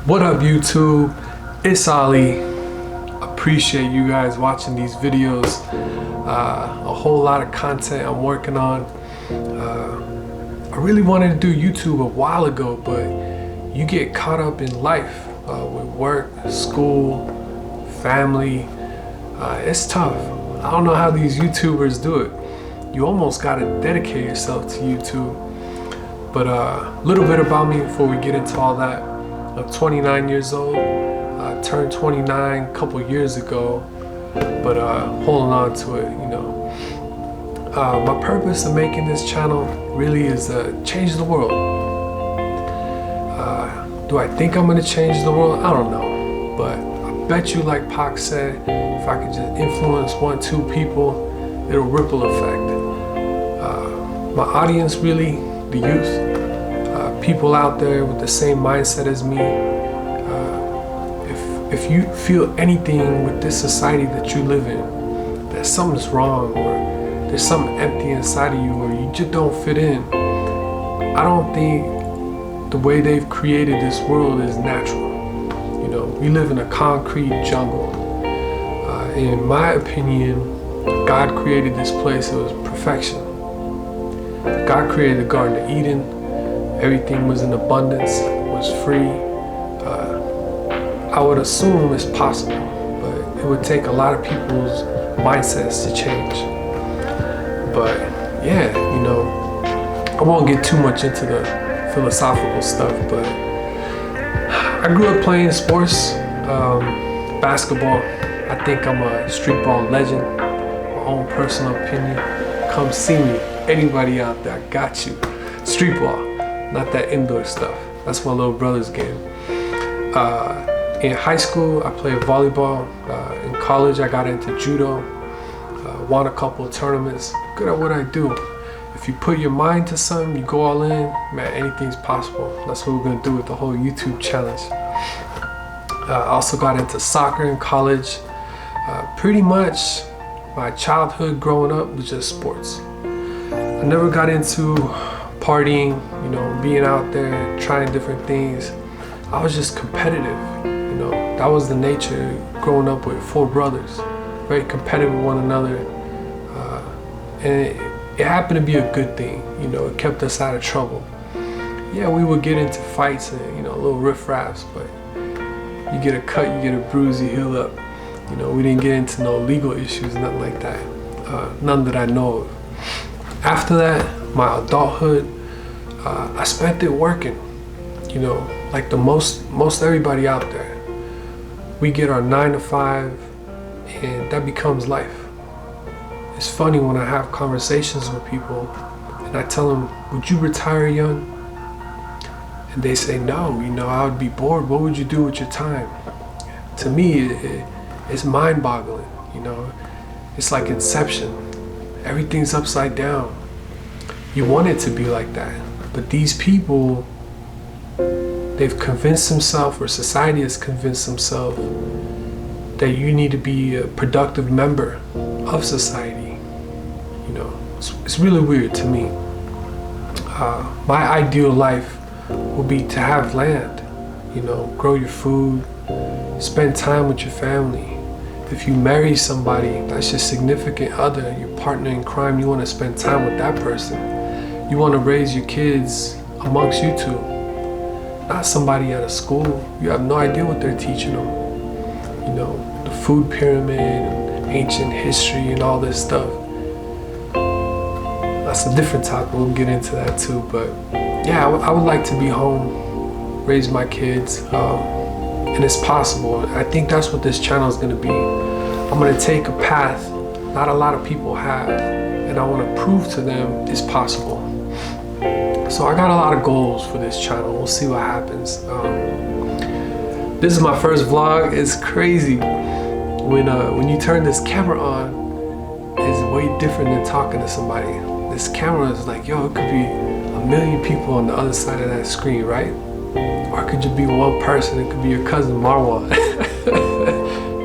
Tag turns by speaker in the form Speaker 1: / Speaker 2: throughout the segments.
Speaker 1: What up, YouTube? It's Ali. Appreciate you guys watching these videos. A whole lot of content I'm working on. I really wanted to do YouTube a while ago, but you get caught up in life with work, school, family. It's tough. I don't know how these YouTubers do it. You almost gotta dedicate yourself to YouTube. But a little bit about me before we get into all that. I'm 29 years old. I turned 29 a couple years ago, but holding on to it, you know. My purpose of making this channel really is to change the world. Do I think I'm gonna change the world? I don't know, but I bet you, like Pac said, if I could just influence 1-2 people, it'll ripple effect. My audience, really, the youth, people out there with the same mindset as me. If you feel anything with this society that you live in, that something's wrong or there's something empty inside of you or you just don't fit in, I don't think the way they've created this world is natural. You know, we live in a concrete jungle. In my opinion, God created this place, it was perfection. God created the Garden of Eden. Everything was in abundance, was free. I would assume it's possible, but it would take a lot of people's mindsets to change. But yeah, you know, I won't get too much into the philosophical stuff, but I grew up playing sports, basketball. I think I'm a street ball legend, my own personal opinion. Come see me, anybody out there, I got you. Street ball, not that indoor stuff. That's my little brother's game. In high school, I played volleyball. In college, I got into judo. Won a couple of tournaments. Good at what I do. If you put your mind to something, you go all in, man, anything's possible. That's what we're gonna do with the whole YouTube challenge. I also got into soccer in college. Pretty much my childhood growing up was just sports. I never got into partying, you know, being out there, trying different things. I was just competitive, you know. That was the nature growing up with 4 brothers, very competitive with one another. And it happened to be a good thing, you know, it kept us out of trouble. Yeah, we would get into fights and, you know, little riff-raffs, but you get a cut, you get a bruise, you heal up. You know, we didn't get into no legal issues, nothing like that. None that I know of. After that, my adulthood, I spent it working, you know, like the most everybody out there. We get our 9 to 5 and that becomes life. It's funny when I have conversations with people and I tell them, would you retire young? And they say, no, you know, I would be bored. What would you do with your time? To me, it's mind-boggling, you know. It's like Inception. Everything's upside down. You want it to be like that. But these people, they've convinced themselves, or society has convinced themselves, that you need to be a productive member of society. You know, it's really weird to me. My ideal life would be to have land, you know, grow your food, spend time with your family. If you marry somebody, that's your significant other, your partner in crime, you want to spend time with that person. You want to raise your kids amongst you two, not somebody at a school. You have no idea what they're teaching them. You know, the food pyramid and ancient history and all this stuff. That's a different topic, we'll get into that too. But yeah, I would like to be home, raise my kids, and it's possible. I think that's what this channel is going to be. I'm going to take a path not a lot of people have, and I want to prove to them it's possible. So I got a lot of goals for this channel. We'll see what happens. This is my first vlog. It's crazy. When you turn this camera on, it's way different than talking to somebody. This camera is like, yo, it could be 1 million people on the other side of that screen, right? Or it could just be one person. It could be your cousin Marwan.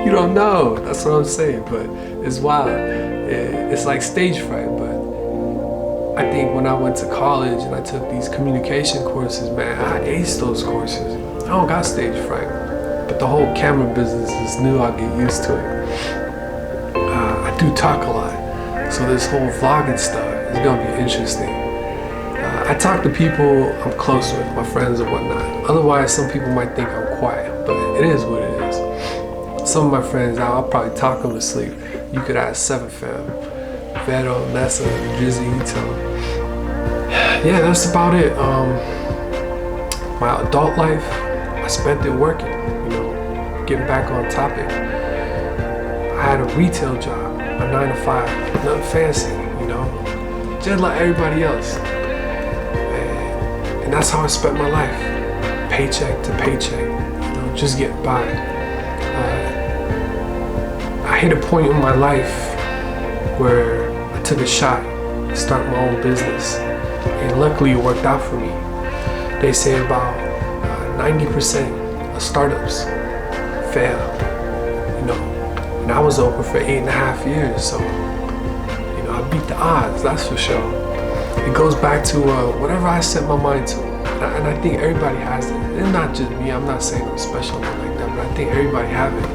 Speaker 1: You don't know. That's what I'm saying. But it's wild. It's like stage fright. But I think when I went to college and I took these communication courses, man, I aced those courses. I don't got stage fright, but the whole camera business is new. I get used to it. I do talk a lot, so this whole vlogging stuff is gonna be interesting. I talk to people I'm close with, my friends and whatnot. Otherwise, some people might think I'm quiet, but it is what it is. Some of my friends, I'll probably talk them to sleep. You could ask 7 Fam, Vero, Nessa, Drizzy, you tell them. Yeah, that's about it. My adult life, I spent it working, getting back on topic. I had a retail job, a 9 to 5, nothing fancy, just like everybody else. And that's how I spent my life, paycheck to paycheck, just getting by. I hit a point in my life where I took a shot to start my own business, and luckily it worked out for me. They say about 90% of startups fail, and I was open for 8.5 years, so I beat the odds, that's for sure. It goes back to whatever I set my mind to, and I think everybody has it. It's not just me, I'm not saying I'm special or like that, but I think everybody have it.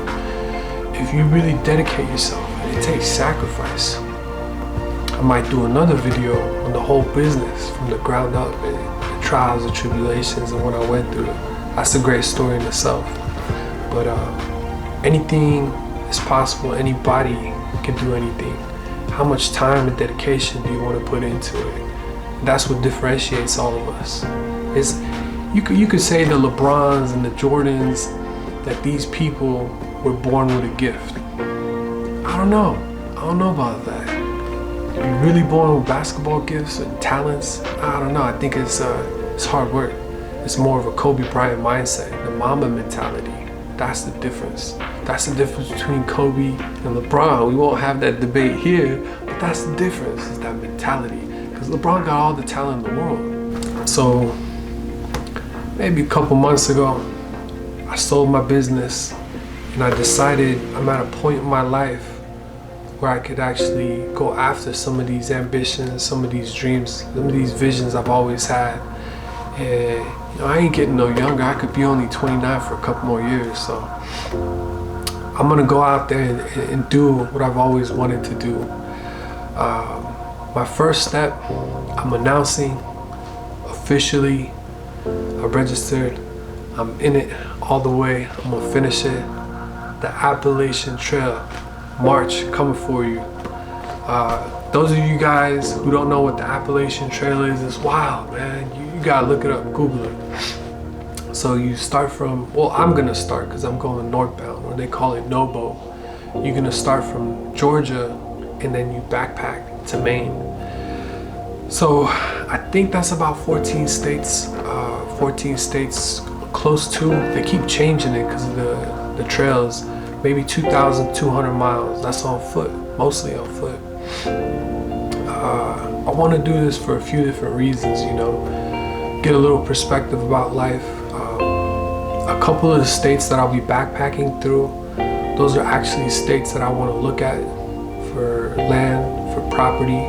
Speaker 1: If you really dedicate yourself, and it takes sacrifice. I might do another video on the whole business from the ground up, and the trials and tribulations and what I went through. That's a great story in itself. But anything is possible, anybody can do anything. How much time and dedication do you want to put into it? That's what differentiates all of us. You could say the LeBrons and the Jordans, that these people were born with a gift. I don't know about that. Are you really born with basketball gifts and talents? I don't know. I think it's hard work. It's more of a Kobe Bryant mindset, the Mamba mentality. That's the difference. That's the difference between Kobe and LeBron. We won't have that debate here, but that's the difference, is that mentality. Because LeBron got all the talent in the world. So maybe a couple months ago, I sold my business and I decided I'm at a point in my life where I could actually go after some of these ambitions, some of these dreams, some of these visions I've always had. And I ain't getting no younger. I could be only 29 for a couple more years. So I'm gonna go out there and do what I've always wanted to do. My first step, I'm announcing officially, I registered, I'm in it all the way, I'm gonna finish it. The Appalachian Trail, March, coming for you. Those of you guys who don't know what the Appalachian Trail is, it's wild, man. You gotta look it up, Google it. So you start from, well, I'm gonna start because I'm going northbound, or they call it Nobo. You're gonna start from Georgia and then you backpack to Maine. So I think that's about 14 states, 14 states close to. They keep changing it because of the trails. Maybe 2,200 miles, that's on foot, mostly on foot. I want to do this for a few different reasons, get a little perspective about life. A couple of the states that I'll be backpacking through, those are actually states that I want to look at for land, for property.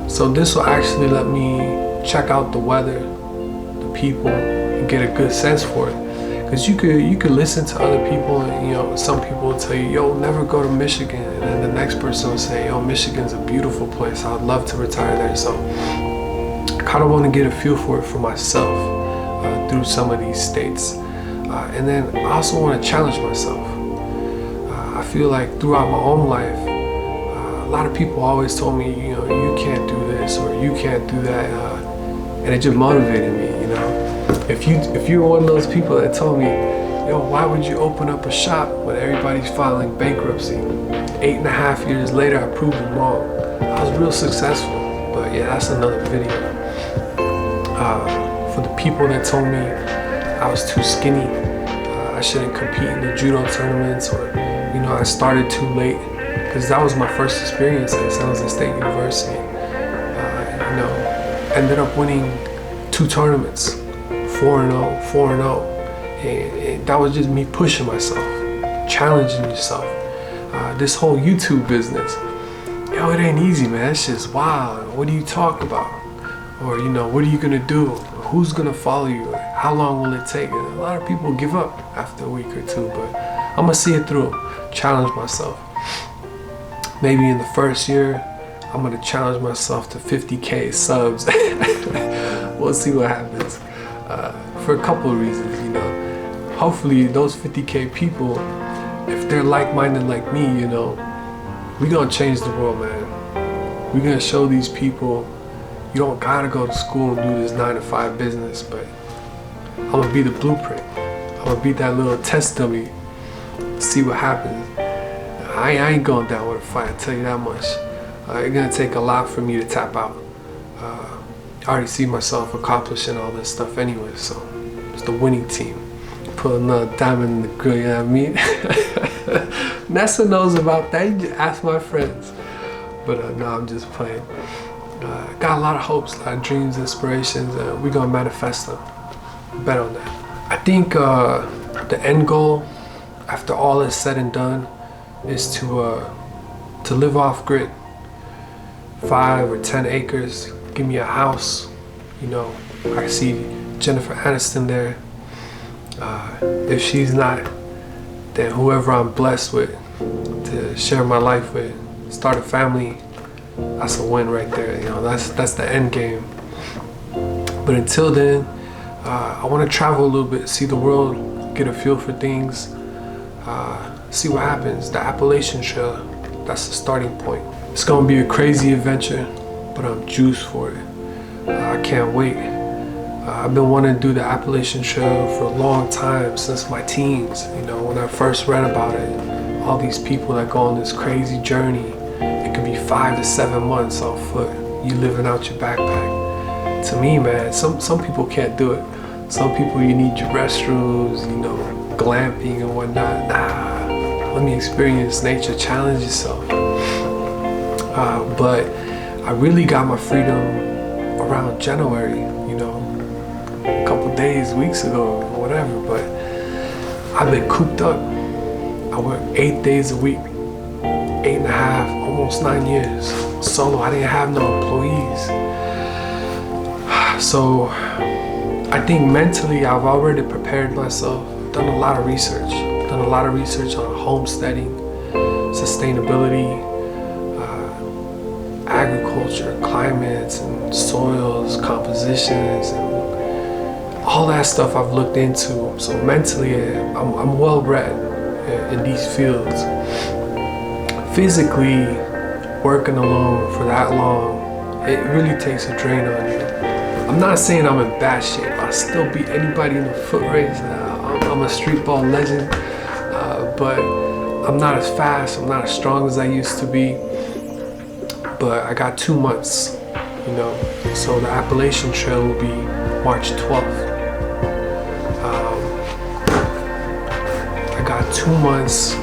Speaker 1: So this will actually let me check out the weather, the people, and get a good sense for it. Because you could listen to other people, and some people will tell you, yo, never go to Michigan, and then the next person will say, yo, Michigan's a beautiful place, I'd love to retire there. So I kind of want to get a feel for it for myself through some of these states. And then I also want to challenge myself. I feel like throughout my own life, a lot of people always told me, you can't do this or you can't do that, and it just motivated me, If you were one of those people that told me, yo, why would you open up a shop when everybody's filing bankruptcy? 8.5 years later, I proved them wrong. I was real successful, but yeah, that's another video. For the people that told me I was too skinny, I shouldn't compete in the judo tournaments, or I started too late, because that was my first experience at San Jose State University. Ended up winning 2 tournaments, 4-0, 4-0, and that was just me pushing myself, challenging yourself. This whole YouTube business, yo, it ain't easy, man. It's just wild. What do you talk about? Or, you know, what are you gonna do? Who's gonna follow you? How long will it take? And a lot of people give up after a week or two, but I'm gonna see it through, challenge myself. Maybe in the first year, I'm gonna challenge myself to 50K subs. We'll see what happens. For a couple of reasons, you know. Hopefully those 50K people, if they're like-minded like me, you know, we gonna change the world, man. We're gonna show these people you don't gotta go to school and do this 9-to-5 business, but I'm gonna be the blueprint. I'm gonna be that little test dummy. See what happens. I ain't going down with a fight, I tell you that much. It's gonna take a lot for me to tap out. I already see myself accomplishing all this stuff anyway, so it's the winning team. Put another diamond in the grill, you know what I mean? Nessa knows about that, you just ask my friends. But no, I'm just playing. Got a lot of hopes, a lot of dreams, inspirations, and we're gonna manifest them. Bet on that. I think the end goal, after all is said and done, is to live off grid. 5 or 10 acres, give me a house. You know, I see Jennifer Aniston there. If she's not, then whoever I'm blessed with to share my life with, start a family, that's a win right there. You know, that's the end game. But until then, I want to travel a little bit, see the world, get a feel for things, see what happens. The Appalachian Trail, that's the starting point. It's gonna be a crazy adventure, but I'm juiced for it. I can't wait. I've been wanting to do the Appalachian Trail for a long time, since my teens. You know, when I first read about it, all these people that go on this crazy journey, it could be 5 to 7 months on foot. You living out your backpack. To me, man, some people can't do it. Some people, you need your restrooms, you know, glamping and whatnot. Nah, let me experience nature, challenge yourself. But I really got my freedom around January, you know, a couple days, weeks ago, or whatever, but I've been cooped up. I work 8 days a week, 8.5, almost 9 years. Solo, I didn't have no employees. So I think mentally I've already prepared myself, done a lot of research on homesteading, sustainability, agriculture, climates and soils, compositions, and all that stuff I've looked into. So mentally I'm well read in these fields. Physically, working alone for that long, it really takes a drain on you. I'm not saying I'm in bad shape. I still beat anybody in the foot race. I'm a street ball legend, but I'm not as fast, I'm not as strong as I used to be. But I got 2 months, you know. So the Appalachian Trail will be March 12th. I got 2 months,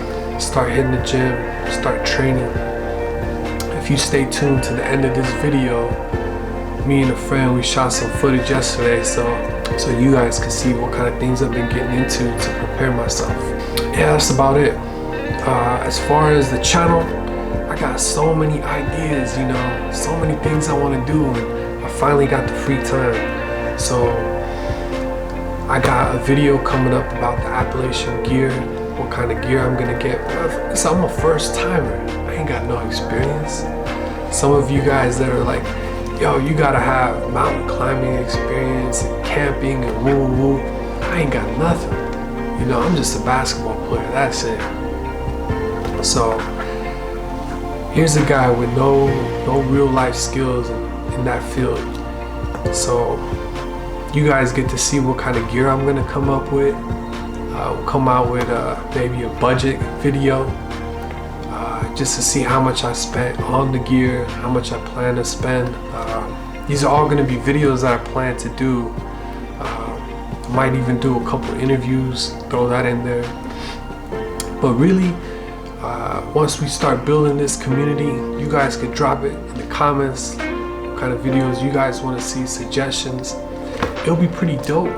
Speaker 1: start hitting the gym, start training. If you stay tuned to the end of this video, me and a friend, we shot some footage yesterday, so you guys can see what kind of things I've been getting into to prepare myself. Yeah, that's about it. As far as the channel, I got so many ideas, you know, so many things I want to do, and I finally got the free time. So I got a video coming up about the Appalachian gear, what kind of gear I'm gonna get. I'm a first timer, I ain't got no experience. Some of you guys that are like, yo, you gotta have mountain climbing experience and camping and woo. I ain't got nothing. You know, I'm just a basketball player, that's it. So here's a guy with no real life skills in that field. So you guys get to see what kind of gear I'm gonna come up with. We'll come out with maybe a budget video, just to see how much I spent on the gear, how much I plan to spend. These are all gonna be videos that I plan to do. Might even do a couple interviews, throw that in there. But really, once we start building this community, you guys could drop it in the comments, what kind of videos you guys want to see, suggestions. It'll be pretty dope.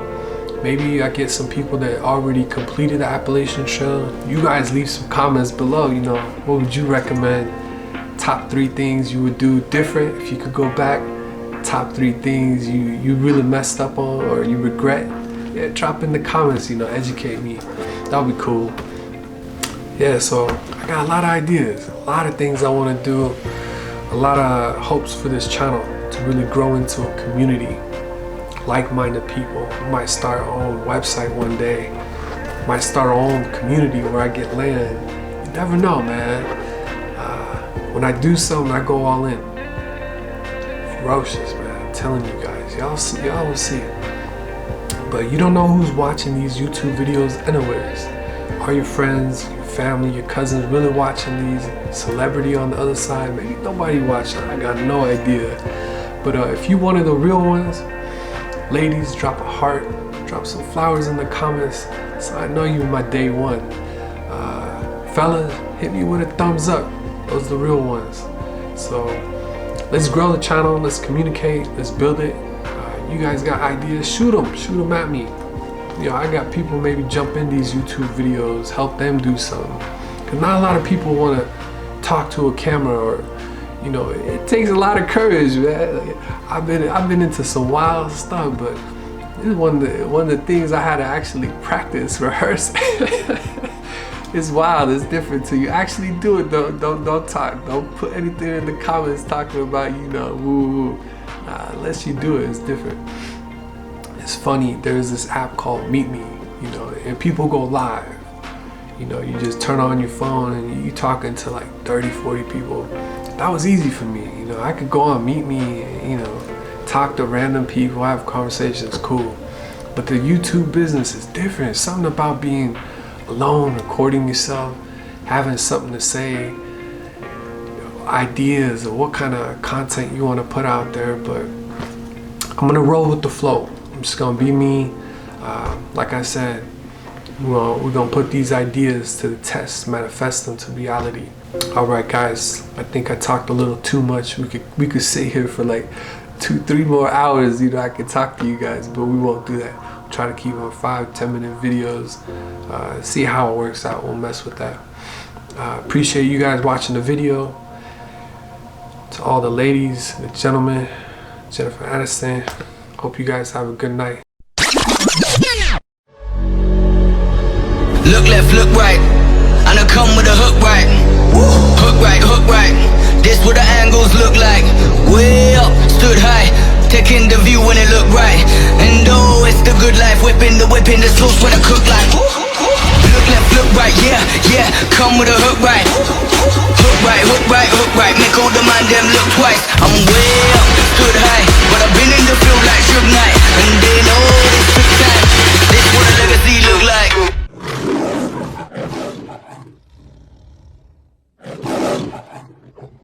Speaker 1: Maybe I get some people that already completed the Appalachian Trail. You guys leave some comments below, you know, what would you recommend top 3 things you would do different if you could go back. Top 3 things you really messed up on or you regret. Yeah, drop in the comments, educate me. That would be cool. Yeah, so I got a lot of ideas, a lot of things I want to do, a lot of hopes for this channel to really grow into a community, like-minded people. We might start our own website one day, might start our own community where I get land. You never know, man. When I do something, I go all in. Ferocious, man. I'm telling you guys, y'all will see. But you don't know who's watching these YouTube videos anyways. Are your friends, your family, your cousins really watching these? Celebrity on the other side? Maybe nobody watching. I got no idea. But if you one of the real ones, ladies, drop a heart, drop some flowers in the comments so I know you my day one. Fellas, hit me with a thumbs up. Those are the real ones. So let's grow the channel, let's communicate, let's build it. You guys got ideas, shoot them at me. I got people maybe jump in these YouTube videos, help them do something. Cause not a lot of people want to talk to a camera, or it takes a lot of courage, man. I've been into some wild stuff, but this is one of the things I had to actually practice, rehearse. It's wild, it's different till you actually do it. Don't talk, don't put anything in the comments talking about woo. Unless you do it, it's different. It's funny, there's this app called Meet Me, and people go live. You just turn on your phone and you talking to like 30, 40 people. That was easy for me. I could go on Meet Me and, talk to random people, have conversations, cool. But the YouTube business is different. Something about being alone, recording yourself, having something to say, ideas of what kind of content you want to put out there. But I'm gonna roll with the flow. I'm just gonna be me. Like I said, we're gonna put these ideas to the test, manifest them to reality. All right, guys, I think I talked a little too much. We could sit here for like 2-3 more hours. I could talk to you guys, but we won't do that. We'll try to keep on 5-10 minute videos. See how it works out. We'll mess with that. Appreciate you guys watching the video. To all the ladies, the gentlemen, Jennifer Aniston, hope you guys have a good night.
Speaker 2: Look left, look right, and I come with a hook right. Hook right, hook right. This what the angles look like. Way up, stood high, taking the view when it look right. And oh, it's the good life, whipping the sauce when I cook like. Look left, look right, yeah, come with a hook right. Hook right, hook right, hook right. Make all the man them look twice. I'm way up, stood high,